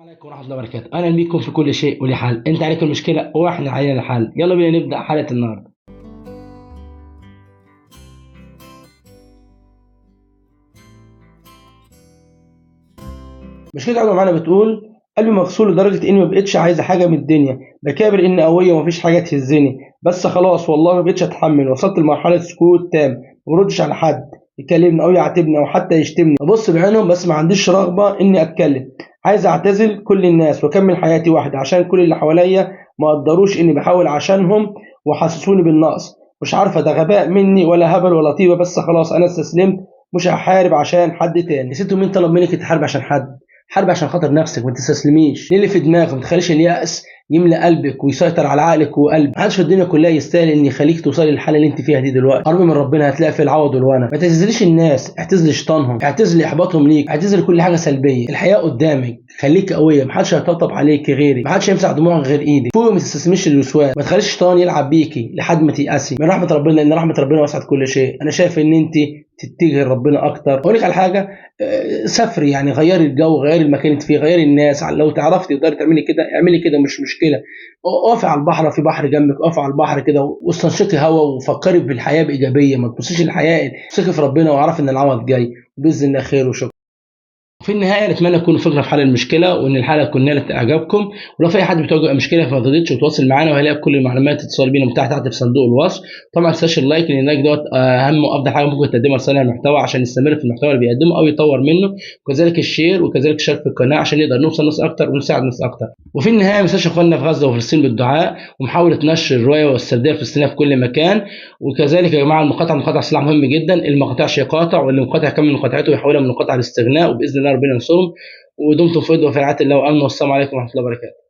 عليكم ورحمة الله وبركاته. أهلا بيكم في كل شيء وليه حل. أنت عليك المشكلة وإحنا علينا الحل. يلا بينا نبدأ حلقة النهاردة. مشكلة قاعدة معانا بتقول: قلبي مغسول لدرجة إني ما بقتش عايزة حاجة من الدنيا، بكابر إني قوية ومفيش حاجة تهزني، بس خلاص والله ما بقتش أتحمل. وصلت لمرحلة سكوت تام، ما بردش على حد يكلمني أو يعاتبني أو حتى يشتمني، ببص بعينهم بس ما عنديش رغبة إني أتكلم. عايز أعتزل كل الناس وأكمل حياتي وحدي، عشان كل اللي حواليا ما قدروش إني بحاول عشانهم وحسسوني بالنقص. مش عارفة ده غباء مني ولا هبل ولا طيبة، بس خلاص أنا استسلمت. مش هحارب عشان حد تاني. نسيتوا مين طلب منك تحارب عشان حد؟ حارب عشان خاطر نفسك، ما تستسلميش. ليه اللي في دماغك؟ ما تخليش اليأس يملى قلبك ويسيطر على عقلك وقلبك. محدش في الدنيا كلها يستاهل ان يخليك توصلي للحاله اللي انت فيها دي دلوقتي. قرب من ربنا هتلاقي في العوض والوانا. ما تعتذريش الناس، اعتذري شيطانهم، اعتذري احباطهم ليك، اعتذري كل حاجه سلبيه. الحياه قدامك، خليك قويه. محدش هيطبطب عليك غيري، محدش هيمسح دموعك غير ايدك. فوق، ما تستسلميش للوسواس، ما تخليش الشيطان يلعب بيكي لحد ما تيأسي من رحمه ربنا، لان رحمه ربنا وسعت كل شيء. انا شايف ان انت تتجه لربنا اكتر. اقول لك على حاجه، سافري، يعني غيري الجو، غيري المكان اللي فيه، غيري الناس. لو تعرفي تقدري تعملي كده اعملي كده، مش مشكله. اقفي على البحر، في بحر جنبك، اقفي على البحر كده واستنشقي هوا وفكري بالحياه بايجابيه. ما تبصيش للحياه، امسكي في ربنا واعرفي ان العوض جاي باذن الله. خير وشكر. في النهايه نتمنى تكونوا فكره في حل المشكله، وان الحلقه تكون نالت اعجابكم. ولو في اي حد بتواجه مشكله فما تقدرش تتواصل معانا، وهيلاقي كل المعلومات اتصال بينا متاحه تحت في صندوق الوصف. طبعا ما تنساش اللايك، لان اللايك دوت اهم وافضل حاجه ممكن تقدمها لصانع المحتوى عشان يستمر في المحتوى اللي بيقدمه او يطور منه. وكذلك الشير، وكذلك الشارك في القناه عشان نقدر نوصل ناس اكتر ونساعد ناس اكتر. وفي النهايه ما تنساش اخواننا في غزه وفلسطين بالدعاء، ومحاوله نشر الروايه والسرديه الفلسطينيه في كل مكان. وكذلك يا جماعه مقاطعه سلاح مهم جدا. اللي ما قاطعش يقاطع، واللي مقاطع يكمل مقاطعته ويحولها من مقاطعه لاستغناء، وباذن الله ربنا ينصرهم. ودمتم في رعايه الله وامن، والسلام عليكم ورحمه الله وبركاته.